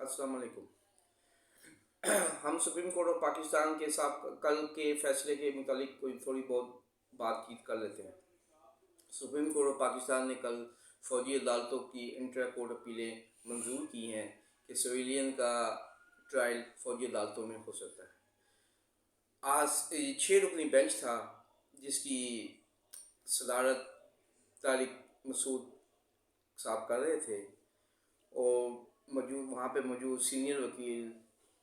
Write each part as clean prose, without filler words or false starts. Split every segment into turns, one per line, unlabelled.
अस्सलाम वालेकुम। हम सुप्रीम कोर्ट ऑफ पाकिस्तान के साथ कल के फैसले के मुतालिक कोई थोड़ी बहुत बातचीत कर लेते हैं। सुप्रीम कोर्ट ऑफ पाकिस्तान ने कल फ़ौजी अदालतों की इंट्रा कोर्ट अपीलें मंजूर की हैं कि सिविलियन का ट्रायल फ़ौजी अदालतों में हो सकता है। आज 6 रुकनी बेंच था जिसकी सदारत तारिक मसूद साहब कर रहे थे और वहाँ पे मौजूद सीनियर वकील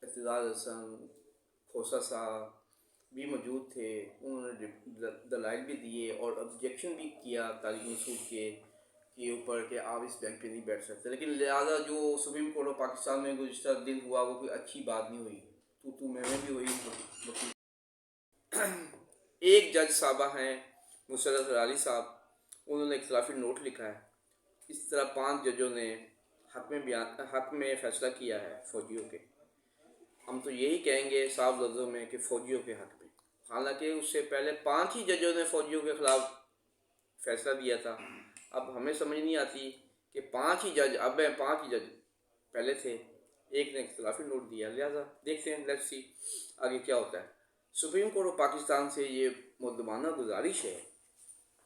इत्तेज़ाज़ हसन खोसा साहब भी मौजूद थे। उन्होंने दलाइल भी दिए और ऑब्जेक्शन भी किया तारिक मसूद के ऊपर कि आप इस बेंच पे नहीं बैठ सकते, लेकिन लिहाजा जो सुप्रीम कोर्ट ऑफ पाकिस्तान में गुज़िश्ता दिन हुआ वो कोई अच्छी बात नहीं हुई, तू मैं भी हुई। एक जज साहबा हैं मुसर्रत अली साहब, उन्होंने इख्तिलाफी नोट लिखा है। इस तरह 5 जजों ने हक में फ़ैसला किया है फ़ौजियों के। हम तो यही कहेंगे साफ लफ्ज़ों में कि फ़ौजियों के हक़ में, हालांकि उससे पहले 5 ही जजों ने फ़ौजियों के ख़िलाफ़ फ़ैसला दिया था। अब हमें समझ नहीं आती कि 5 ही जज अब हैं, 5 ही जज पहले थे, एक ने इख्तिलाफी नोट दिया। लिहाजा देखते हैं, लेट्स सी आगे क्या होता है। सुप्रीम कोर्ट ऑफ पाकिस्तान से ये मुद्दमाना गुजारिश है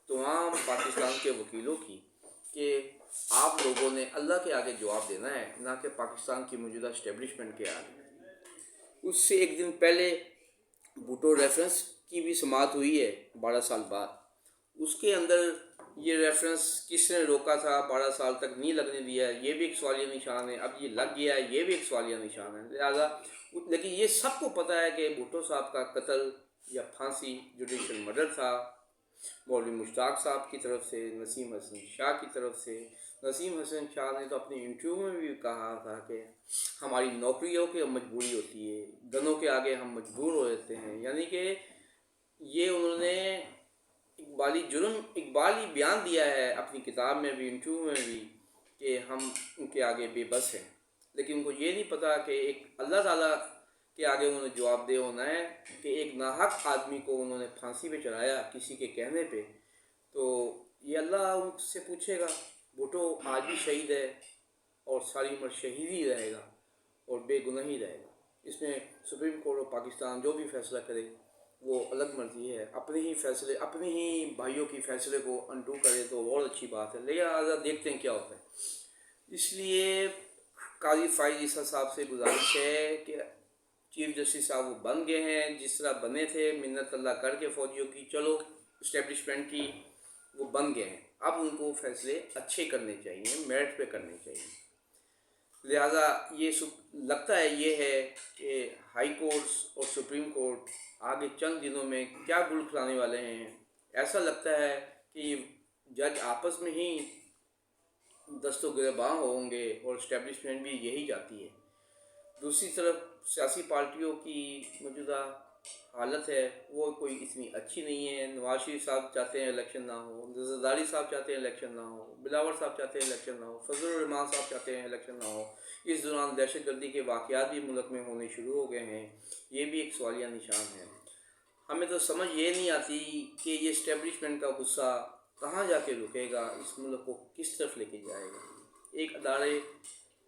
तमाम पाकिस्तान के वकीलों की कि आप लोगों ने अल्लाह के आगे जवाब देना है, ना कि पाकिस्तान की मौजूदा इस्टेब्लिशमेंट के आगे। उससे एक दिन पहले भुट्टो रेफरेंस की भी समाअत हुई है 12 साल बाद। उसके अंदर ये रेफरेंस किसने रोका था, 12 साल तक नहीं लगने दिया, ये भी एक सवालिया निशान है। अब ये लग गया है, ये भी एक सवालिया निशान है। लिहाजा लेकिन ये सबको पता है कि भुट्टो साहब का कत्ल या फांसी जुडिशल मर्डर था, मौलवी मुश्ताक साहब की तरफ से, नसीम हसन शाह की तरफ से। नसीम हसन शाह ने तो अपने इंटरव्यू में भी कहा था कि हमारी नौकरियों की मजबूरी होती है, गनों के आगे हम मजबूर हो जाते हैं। यानी कि ये उन्होंने इकबाली बयान दिया है अपनी किताब में भी, इंटरव्यू में भी, कि हम उनके आगे बेबस हैं। लेकिन उनको ये नहीं पता कि एक अल्लाह ताला के आगे उन्होंने जवाबदेह होना है कि एक नाहक आदमी को उन्होंने फांसी पे चढ़ाया किसी के कहने पे, तो ये अल्लाह उनसे पूछेगा। भुट्टो आज भी शहीद है और सारी उम्र शहीद ही रहेगा और बेगुनाह ही रहेगा। इसमें सुप्रीम कोर्ट ऑफ पाकिस्तान जो भी फैसला करे वो अलग मर्जी है, अपने ही फैसले, अपने ही भाइयों की फ़ैसले को अनडू करे तो बहुत अच्छी बात है। लेकिन आज़ाद देखते हैं क्या होता है। इसलिए काजी फ़ाइज़ ईसा साहब से गुजारिश है कि चीफ जस्टिस साहब वो बन गए हैं, जिस तरह बने थे मिन्नत अल्लाह करके फ़ौजियों की, चलो इस्टेब्लिशमेंट की, वो बन गए हैं। अब उनको फ़ैसले अच्छे करने चाहिए, मेरिट पे करने चाहिए। लिहाजा ये लगता है ये है कि हाई कोर्ट्स और सुप्रीम कोर्ट आगे चंद दिनों में क्या गुल खिलाने वाले हैं। ऐसा लगता है कि जज आपस में ही दस्तों गिरबां होंगे और इस्टेब्लिशमेंट भी यही जाती है। दूसरी तरफ सियासी पार्टियों की मौजूदा हालत है वो कोई इतनी अच्छी नहीं है। नवाज शरीफ साहब चाहते हैं इलेक्शन ना हो, जरदारी साहब चाहते हैं इलेक्शन ना हो, बिलावर साहब चाहते हैं इलेक्शन ना हो, फजलुर रहमान साहब चाहते हैं इलेक्शन ना हो। इस दौरान दहशत गर्दी के वाक़यात भी मुल्क में होने शुरू हो गए हैं, ये भी एक सवालिया निशान है। हमें तो समझ ये नहीं आती कि ये इस्टेब्लिशमेंट का गुस्सा कहाँ जाके रुकेगा, इस मुल्क को किस तरफ लेके जाएगा।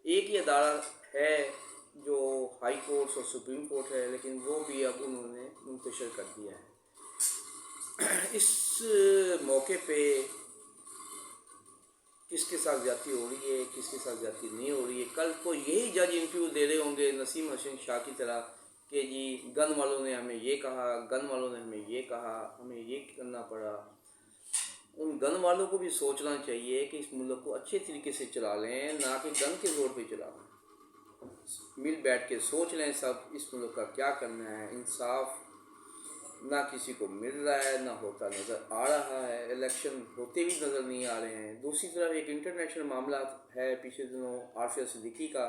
एक ही अदारा है जो हाई कोर्ट्स और सुप्रीम कोर्ट है, लेकिन वो भी अब उन्होंने मुंतशिर कर दिया है। इस मौके पे किसके साथ ज़्यादती हो रही है, किसके साथ ज़्यादती नहीं हो रही है। कल को यही जज इंटरव्यू दे रहे होंगे नसीम हसन शाह की तरह कि जी गन वालों ने हमें ये कहा, गन वालों ने हमें ये कहा, हमें ये करना पड़ा। उन गन वालों को भी सोचना चाहिए कि इस मुल्क को अच्छे तरीके से चला लें, ना कि गन के ज़ोर पे चला लें। मिल बैठ के सोच लें सब इस मुल्क का क्या करना है। इंसाफ ना किसी को मिल रहा है, ना होता नज़र आ रहा है, इलेक्शन होते भी नज़र नहीं आ रहे हैं। दूसरी तरफ एक इंटरनेशनल मामला है पिछले दिनों आफिया सिद्दीकी का।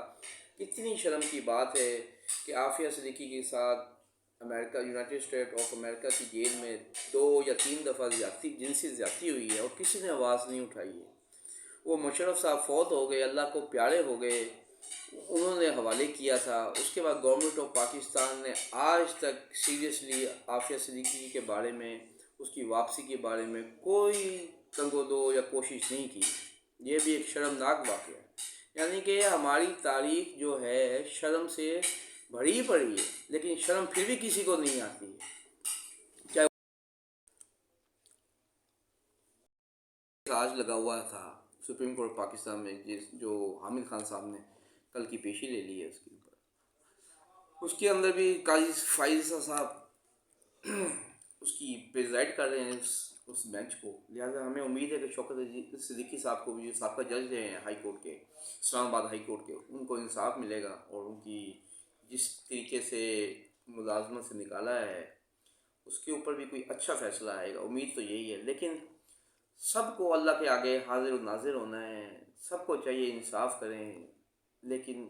कितनी शर्म की बात है कि आफिया सिद्दीकी के साथ यूनाइटेड स्टेट ऑफ अमेरिका की जेल में 2 या 3 दफ़ा जिनसी ज़्यादती हुई है और किसी ने आवाज़ नहीं उठाई है। वो मुशर्रफ साहब फौत हो गए, अल्लाह को प्यारे हो गए, उन्होंने हवाले किया था। उसके बाद गवर्नमेंट ऑफ पाकिस्तान ने आज तक सीरियसली आफिया सिद्दीकी के बारे में, उसकी वापसी के बारे में कोई तंगो दो या कोशिश नहीं की। ये भी एक शर्मनाक वाक़या है। یعنی کہ ہماری تاریخ جو ہے شرم سے بھری پڑی ہے، لیکن شرم پھر بھی کسی کو نہیں آتی ہے. چاہے آج لگا ہوا تھا سپریم کورٹ پاکستان میں، جو حامد خان صاحب نے کل کی پیشی لے لی ہے اس کے اوپر، اس کے اندر بھی قاضی فائز صاحب اس کی پریزائڈ کر رہے ہیں اس بینچ کو. لہٰذا ہمیں امید ہے کہ شوکت صدیقی صاحب کو بھی، جو سابقہ جج رہے ہیں ہائی کورٹ کے، اسلام آباد ہائی کورٹ کے، ان کو انصاف ملے گا، اور ان کی جس طریقے سے ملازمت سے نکالا ہے اس کے اوپر بھی کوئی اچھا فیصلہ آئے گا. امید تو یہی ہے. لیکن سب کو اللہ کے آگے حاضر و ناظر ہونا ہے، سب کو چاہیے انصاف کریں، لیکن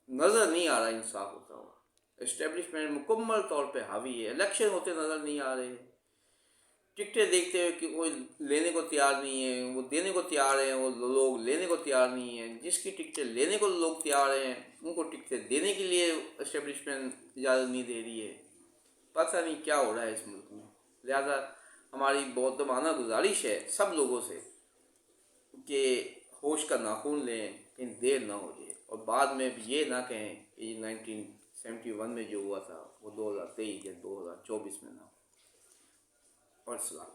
نظر نہیں آ رہا انصاف ہوتا ہوا. اسٹیبلشمنٹ مکمل طور پہ حاوی ہے. الیکشن ہوتے نظر نہیں آ رہے، ٹکٹیں دیکھتے ہوئے کہ کوئی لینے کو تیار نہیں ہے، وہ دینے کو تیار ہیں، وہ لوگ لینے کو تیار نہیں ہیں. جس کی ٹکٹیں لینے کو لوگ تیار ہیں ان کو ٹکٹیں دینے کے لیے اسٹیبلشمنٹ اجازت نہیں دے رہی ہے. پتہ نہیں کیا ہو رہا ہے اس ملک میں. لہذا ہماری بہتمانہ گزارش ہے سب لوگوں سے کہ ہوش کا ناخن لیں، کہیں دیر نہ ہو جائے، اور بعد میں بھی یہ نہ کہیں کہ 1971 میں جو ہوا تھا وہ 2023 یا 2024 میں نہ ہو. اور السلام.